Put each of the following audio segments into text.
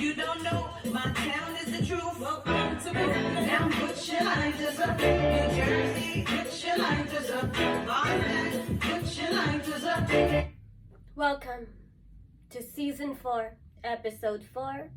You don't know, my town is the truth. Welcome to Brooklyn. Now put your lighters up. New Jersey, put your lighters up. Boston, put your lighters up. Welcome to Season 4, Episode 4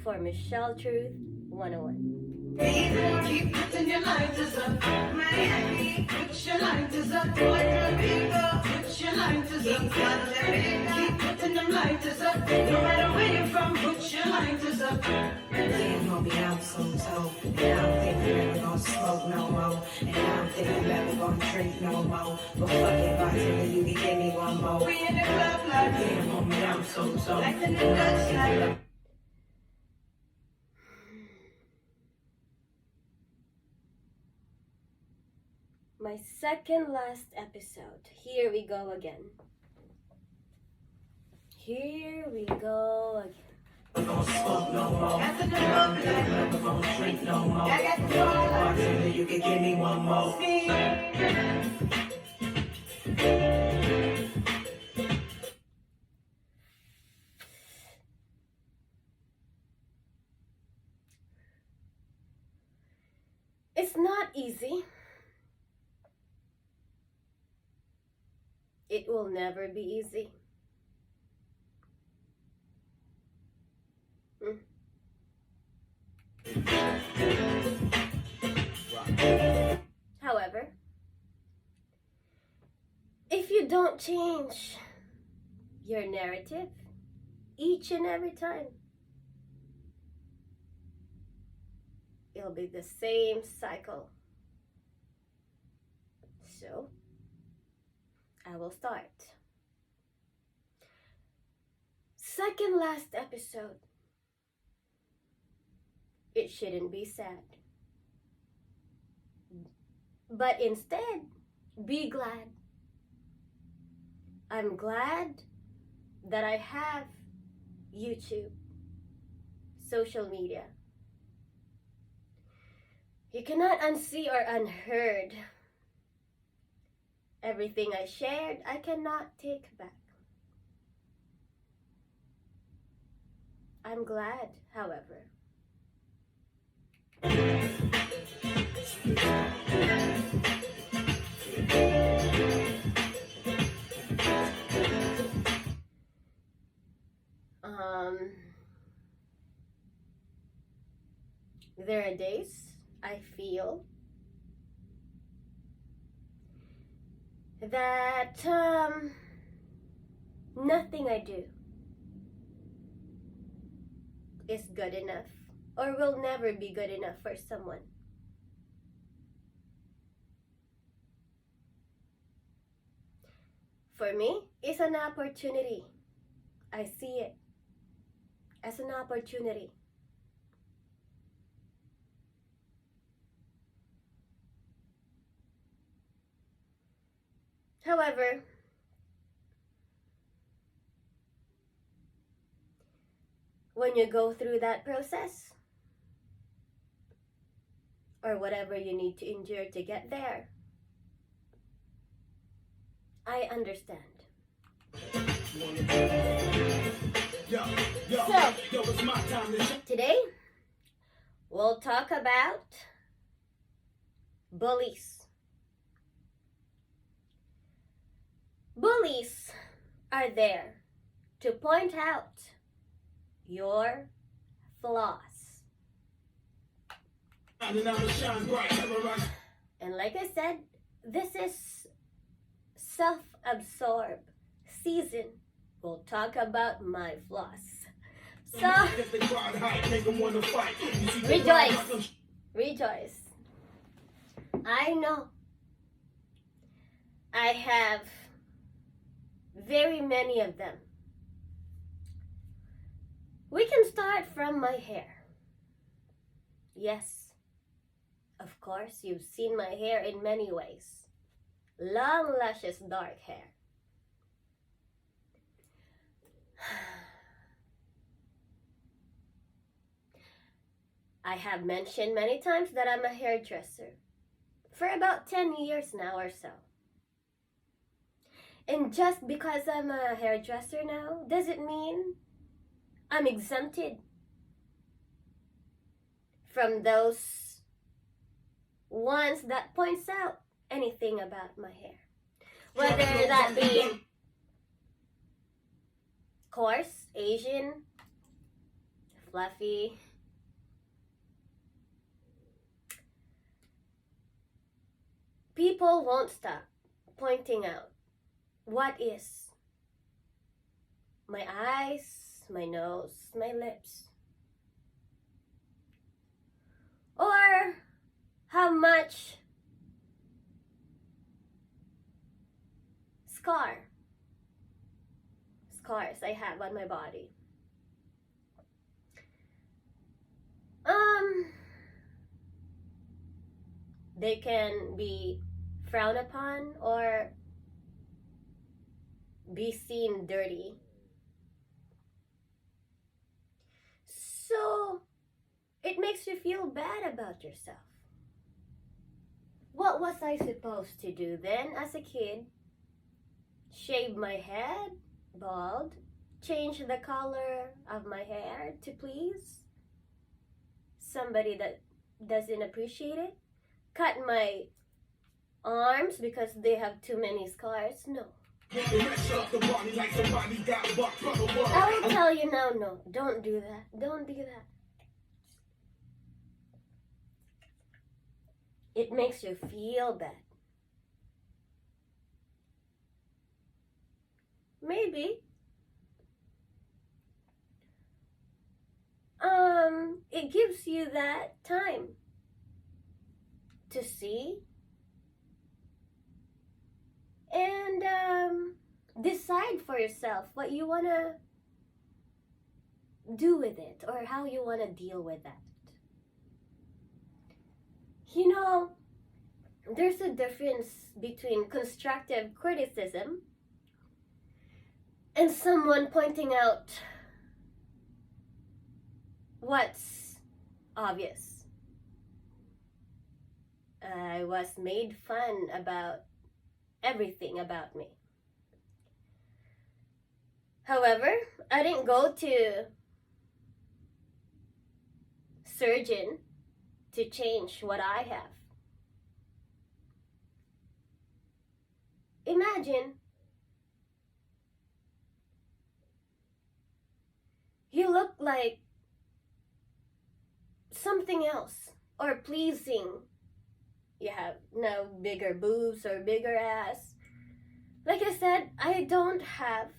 for Michelletruth 101. People keep putting your lighters up. Miami, put your lighters up. Puerto Rico, put your lighters up. Costa Rica, keep putting them lighters up. No matter where you're from, put your lighters up. Damn, homie, I'm so and I don't think I'm ever gonna smoke no more. And I don't think I'm ever gonna drink no more. But fuck it, bartender, you can give me one more. We in the club like Damn, homie, I'm so like the Dutch like. My second last episode. Here we go again. Here we go again. Gonna smoke no more. That's in the club like. Never gonna drink no more. I got the ball like. Bartender, you can give me one more. It's not easy. It will never be easy. However, if you don't change your narrative each and every time, it'll be the same cycle. So, I will start. Second last episode. It shouldn't be sad. But instead, be glad. I'm glad that I have YouTube, social media. You cannot unsee or unheard. Everything I shared, I cannot take back. I'm glad, however. There are days I feel that nothing I do is good enough or will never be good enough for someone. For me, it's an opportunity. I see it as an opportunity. However, when you go through that process, or whatever you need to endure to get there, I understand. So, today, we'll talk about bullies. Bullies are there to point out your flaws. And like I said, this is self-absorbed season. We'll talk about my flaws. So, rejoice. Rejoice. I know I have very many of them. We can start from my hair. Yes, of course, you've seen my hair in many ways. Long luscious dark hair. I have mentioned many times that I'm a hairdresser for about 10 years now or so. And just because I'm a hairdresser now, doesn't mean I'm exempted from those ones that points out anything about my hair. Whether that be coarse, Asian, fluffy. People won't stop pointing out what is my eyes, my nose, my lips, or how much scars I have on my body. They can be frowned upon or be seen dirty. So it makes you feel bad about yourself. What was I supposed to do then as a kid? Shave my head, bald, change the color of my hair to please somebody that doesn't appreciate it? Cut my arms because they have too many scars? No. I will tell you now, no, don't do that. Don't do that. It makes you feel bad. Maybe it gives you that time to see and decide for yourself what you want to do with it or how you want to deal with that. You know, there's a difference between constructive criticism and someone pointing out what's obvious. I was made fun about everything about me. However, I didn't go to surgeon to change what I have. Imagine you look like something else or pleasing. You have now bigger boobs or bigger ass. Like I said, I don't have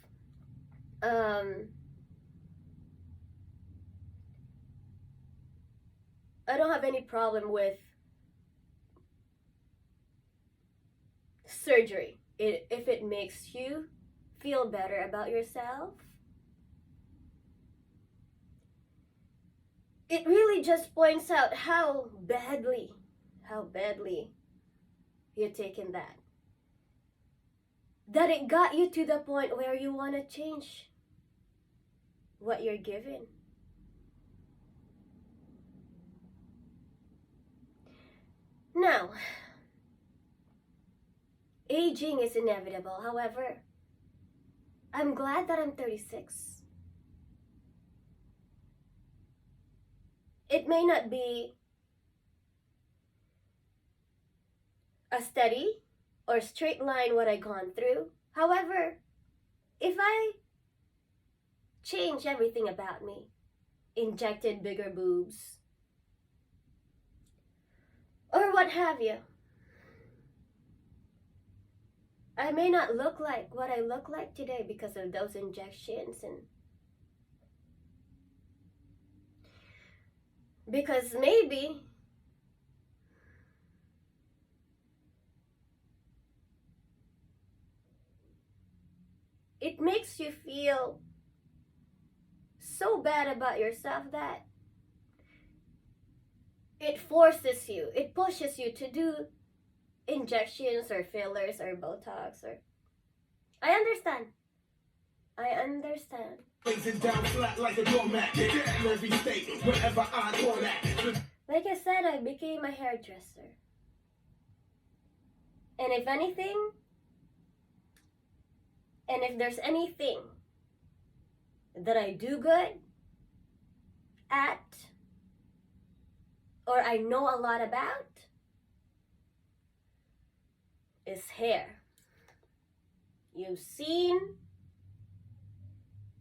any problem with surgery if it makes you feel better about yourself. It really just points out how badly you're taking that it got you to the point where you want to change what you're given. Now, aging is inevitable. However, I'm glad that I'm 36. It may not be a steady or straight line what I've gone through. However, if I change everything about me, injected bigger boobs, or what have you, I may not look like what I look like today because of those injections and because maybe it makes you feel so bad about yourself that it forces you, it pushes you to do injections or fillers or Botox or... I understand. Down flat like a doormat. Every state, wherever I go at. Like I said, I became a hairdresser. And if anything, and if there's anything that I do good at, or I know a lot about is hair. You've seen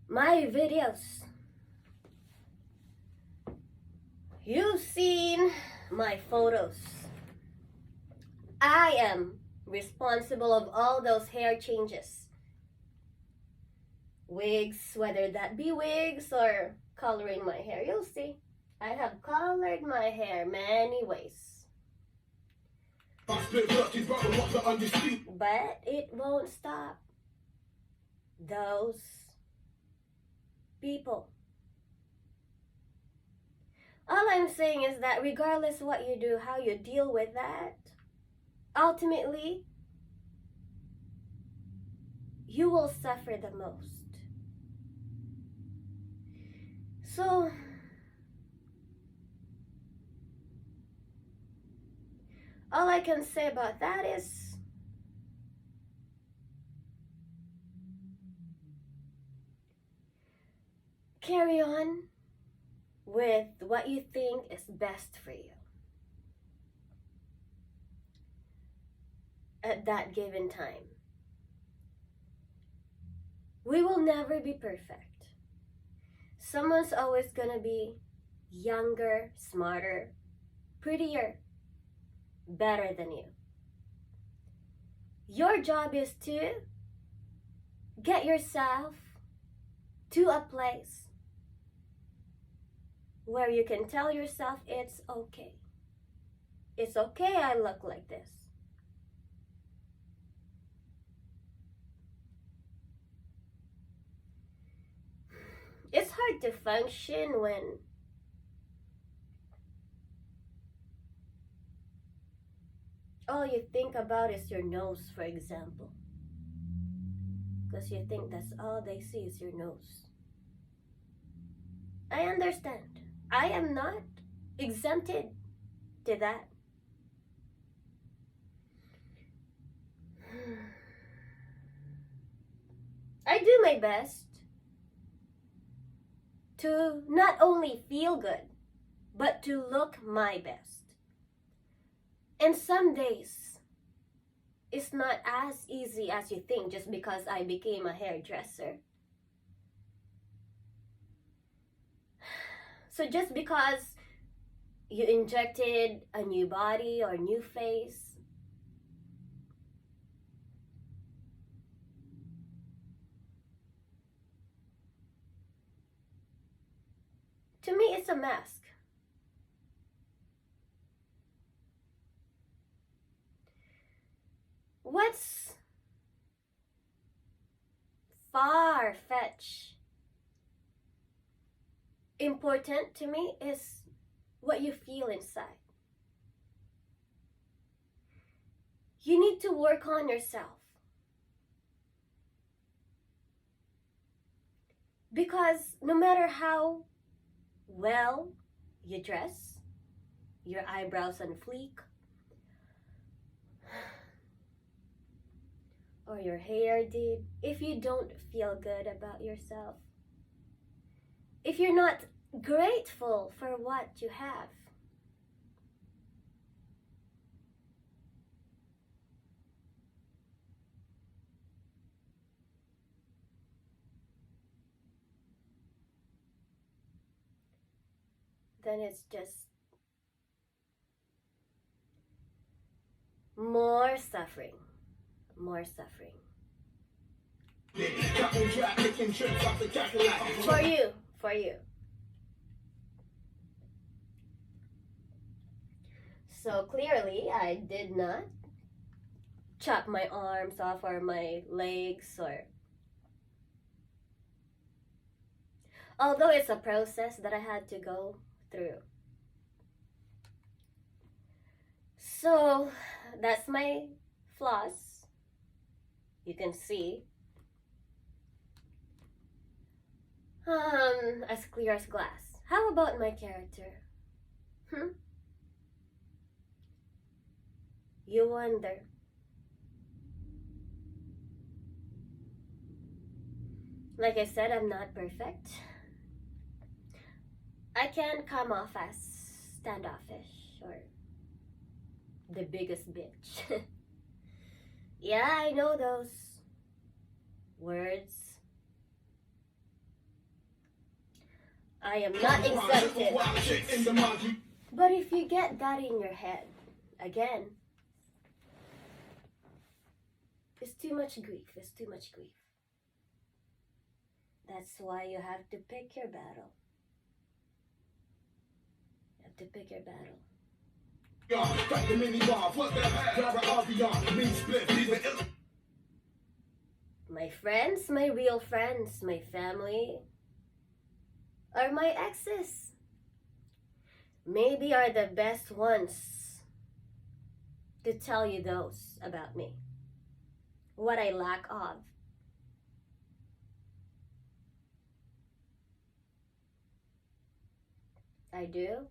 my videos. You've seen my photos. I am responsible of all those hair changes. Wigs, whether that be wigs or coloring my hair, you'll see. I have colored my hair many ways. But it won't stop those people. All I'm saying is that regardless what you do, how you deal with that, ultimately, you will suffer the most. So, all I can say about that is carry on with what you think is best for you at that given time. We will never be perfect. Someone's always gonna be younger, smarter, prettier, better than you. Your job is to get yourself to a place where you can tell yourself it's okay. It's okay I look like this. It's hard to function when all you think about is your nose, for example. Because you think that's all they see is your nose. I understand. I am not exempted to that. I do my best to not only feel good, but to look my best. And some days, it's not as easy as you think just because I became a hairdresser. So just because you injected a new body or new face, to me it's a mask. What's far-fetched important to me is what you feel inside. You need to work on yourself. Because no matter how well you dress, your eyebrows on fleek, or your hair did, if you don't feel good about yourself, if you're not grateful for what you have, then it's just more suffering. More suffering. For you. So clearly, I did not chop my arms off or my legs, or although it's a process that I had to go through. So that's my floss. You can see as clear as glass. How about my character? You wonder. Like I said, I'm not perfect. I can come off as standoffish or the biggest bitch. Yeah, I know those words. I am not exempted. But if you get that in your head, again, it's too much grief. It's too much grief. That's why you have to pick your battle. You have to pick your battle. My friends, my real friends, my family, or my exes, maybe are the best ones to tell you those about me. What I lack of. I do.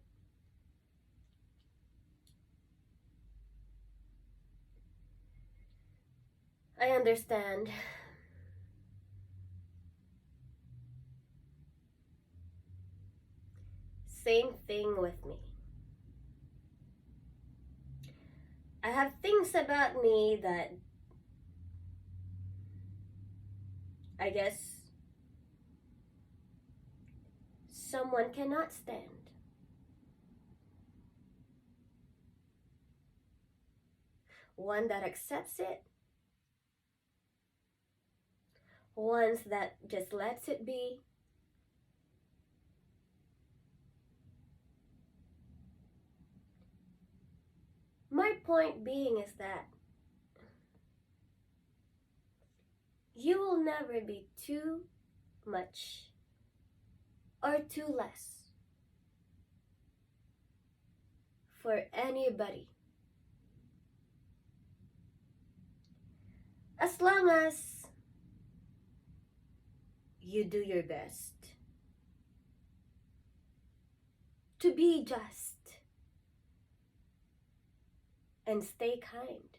I understand. Same thing with me. I have things about me that I guess someone cannot stand. One that accepts it, ones that just lets it be. My point being is that you will never be too much or too less for anybody. As long as you do your best to be just and stay kind.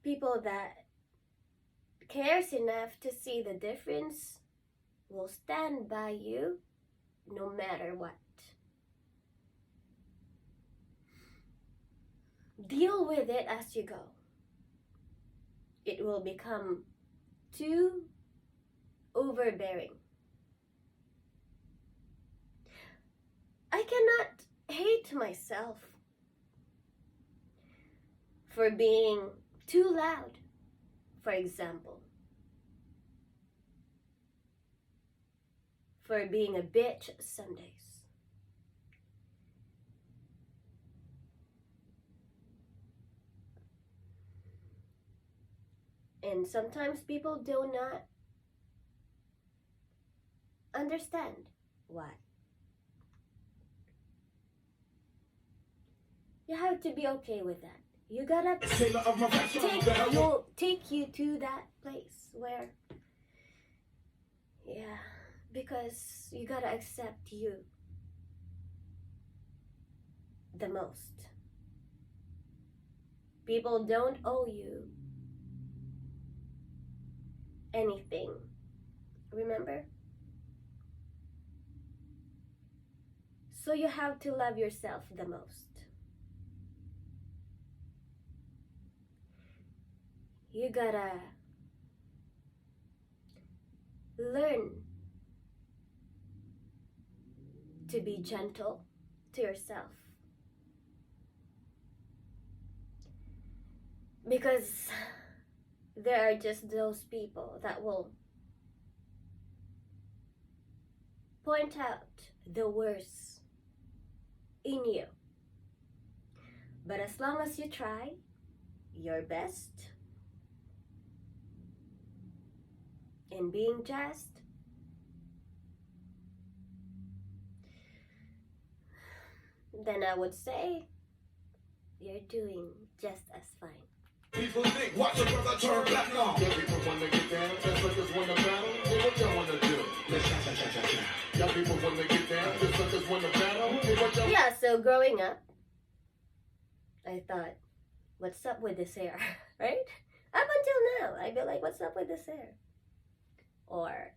People that cares enough to see the difference will stand by you no matter what. Deal with it as you go. It will become too overbearing. I cannot hate myself for being too loud, for example. For being a bitch some days. And sometimes people do not understand why. You have to be okay with that. You gotta take you to that place where, yeah, because you gotta accept you the most. People don't owe you anything. Remember? So you have to love yourself the most. You gotta learn to be gentle to yourself. Because there are just those people that will point out the worst in you. But as long as you try your best in being just, then I would say you're doing just as fine. People think, watch a brother turn back on. Yeah, people wanna get down, just suckers wanna battle. Hey, what y'all wanna do? Let's cha-cha-cha-cha-cha. Y'all people wanna get down, just suckers wanna battle. Hey, what y'all... Yeah, so growing up, I thought, what's up with this hair, right? Up until now, I'd be like, what's up with this hair? Or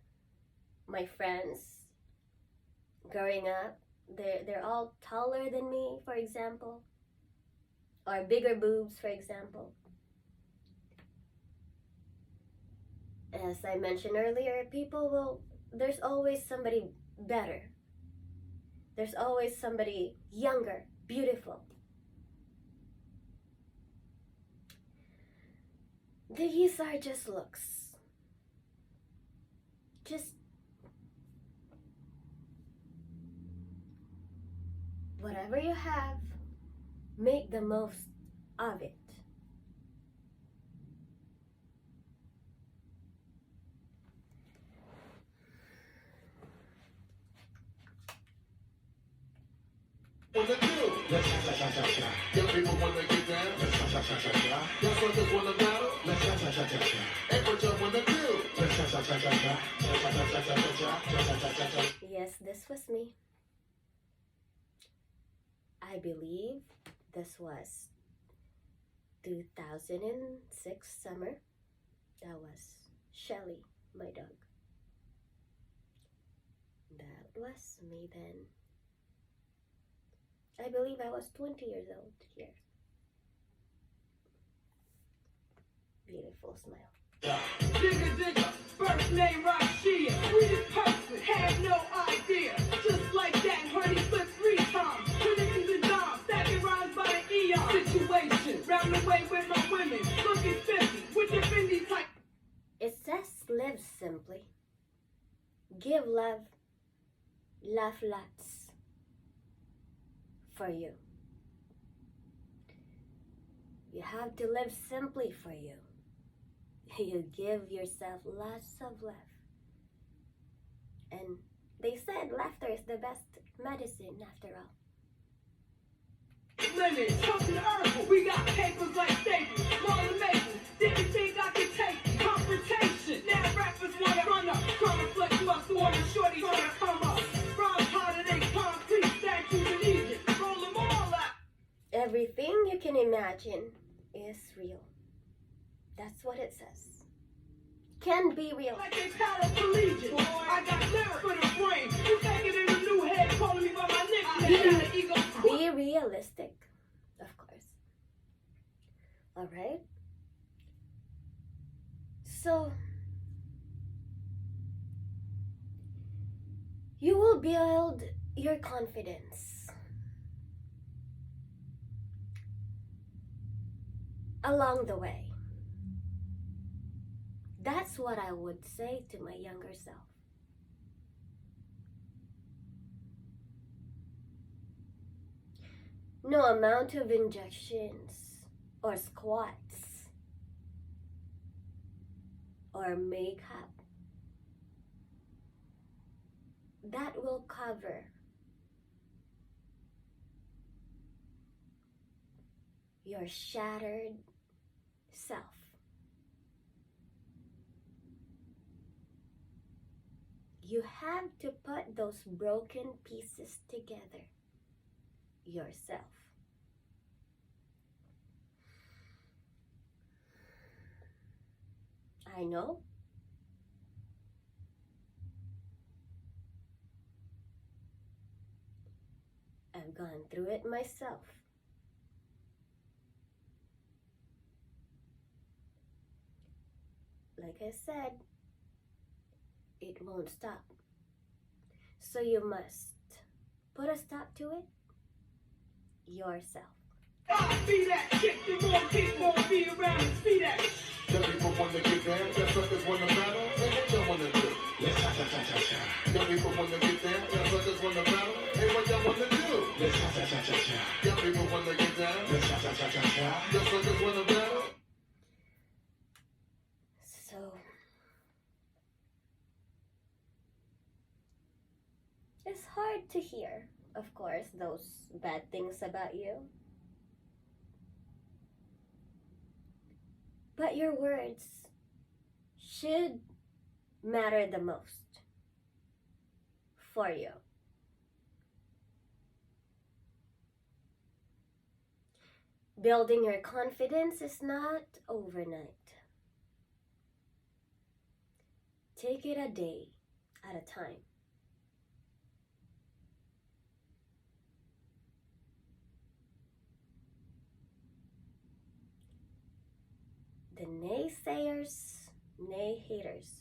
my friends growing up, they're all taller than me, for example, or bigger boobs, for example. As I mentioned earlier, there's always somebody better. There's always somebody younger, beautiful. These are just looks. Just whatever you have, make the most of it. Wanna do? Let's cha-cha-cha-cha-cha. Young people wanna get down. Let's cha-cha-cha-cha-cha. Young suckers wanna battle. Let's cha-cha-cha-cha-cha. And what y'all wanna do? Let's cha-cha-cha-cha-cha. Cha-cha-cha-cha-cha. Cha-cha-cha-cha-cha. Yes, this was me. I believe this was 2006 summer. That was Shelly, my dog. That was me then. I believe I was 20 years old here. Beautiful smile. Digga, first name Rashia. Sweetest person, had no idea. Just like that, honey flipped 3 times. Predicting the dime, stacking rhymes by the eon. Situation, round the way with my women. Looking 50, with the Fendi type. It says live simply. Give love, laugh lots for you. You have to live simply for you. You give yourself lots of love. And they said laughter is the best medicine after all. Lemon, something herbal. We got papers like Staples, Marlon Maple. Didn't think I could take confrontation. Now rappers wanna run up, trying to flex muscle on the shorty, trying to come up. Rhymes hotter than concrete statues in Egypt. Roll them all out. Everything you can imagine is real. That's what it says. Can be real. Like they paraplegic. I got lyrics for the brain. You take it in a new head, calling me by my nickname. Got an ego. Be realistic, of course. Alright? So, you will build your confidence along the way. That's what I would say to my younger self. No amount of injections or squats or makeup that will cover your shattered self. You have to put those broken pieces together yourself. I know. I've gone through it myself. Like I said, it won't stop. So you must put a stop to it yourself. I be that chick, the more people won't be around and see that. Young people wanna get down. Young suckers wanna battle. And what y'all wanna do? Let's cha-cha-cha-cha-cha. Young people wanna get down. Young suckers wanna battle. And what y'all wanna do? Let's cha-cha-cha-cha-cha. Young people wanna get down. Let's cha-cha-cha-cha-cha. Young suckers wanna battle. So, it's hard to hear, of course, those bad things about you. But your words should matter the most for you. Building your confidence is not overnight. Take it a day at a time. the naysayers, nay haters.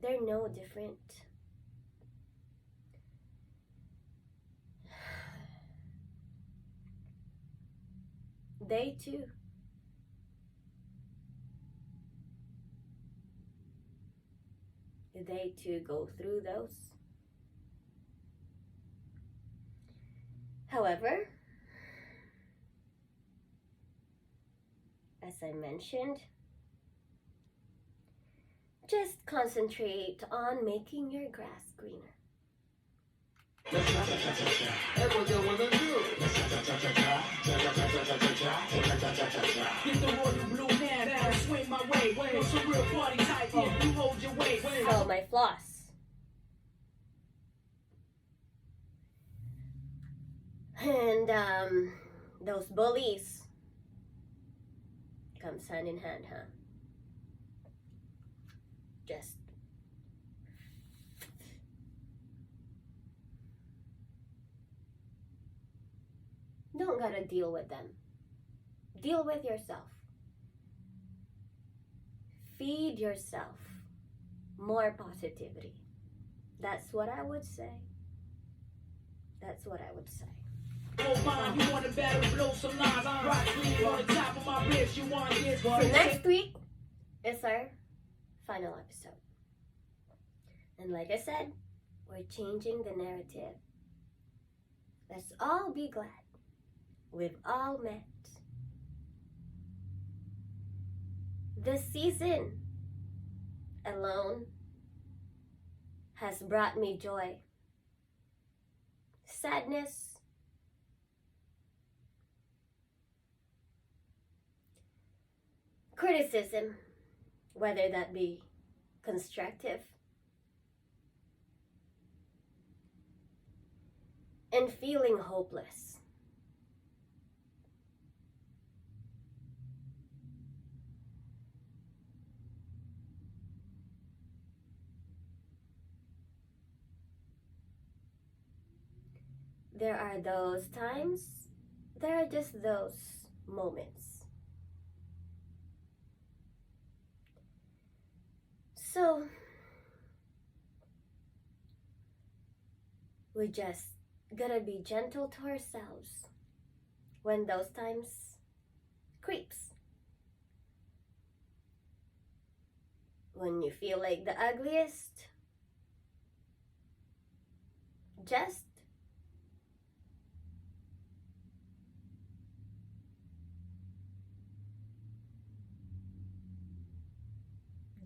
They're no different. They too go through those. However, as I mentioned, just concentrate on making your grass greener. Get the royal blue now, swing my way. Want some real party type, you hold your weight. So my floss. And those bullies comes hand in hand, huh? Just don't gotta deal with them. Deal with yourself. Feed yourself more positivity. That's what I would say. That's what I would say. You want to battle, blow some lines. Rock clean on the top of my bitch. You want this, So next week is our final episode. And like I said, we're changing the narrative. Let's all be glad we've all met. This season alone has brought me joy, sadness, criticism, whether that be constructive, and feeling hopeless. There are those times, there are just those moments. So, we just gotta be gentle to ourselves when those times creeps. When you feel like the ugliest, just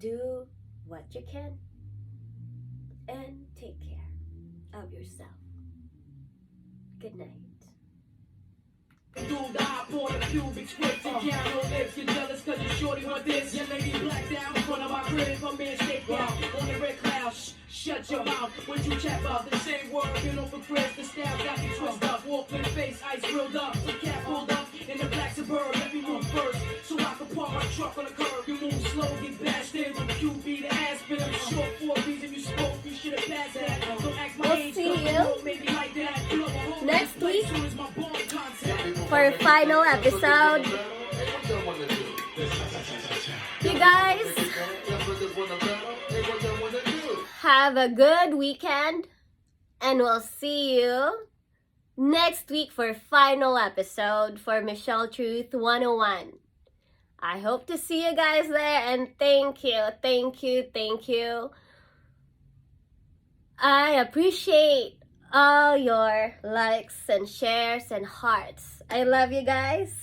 do what you can and take care of yourself. Good night. Do the hop on the pubic twist and count no lips. You're jealous cause you shorty want this. Your lady black down in front of my crib. My man stay down on the red cloud. Shut your mouth. What you chat about? The same word. You know for Chris. The style got you twist up. Walk in the face. Ice grilled up. The cat pulled up in the black Suburban. Let me move first so I can park my truck on the curb. You move slow, get bashed in. With QB the ass bit. I'm short for a reason you spoke. You should have passed that. Don't ask my age. See you maybe like that. next week for a final episode. You guys have a good weekend, and we'll see you next week for a final episode for Michelletruth 101. I hope to see you guys there, and thank you. I appreciate all your likes and shares and hearts. I love you guys.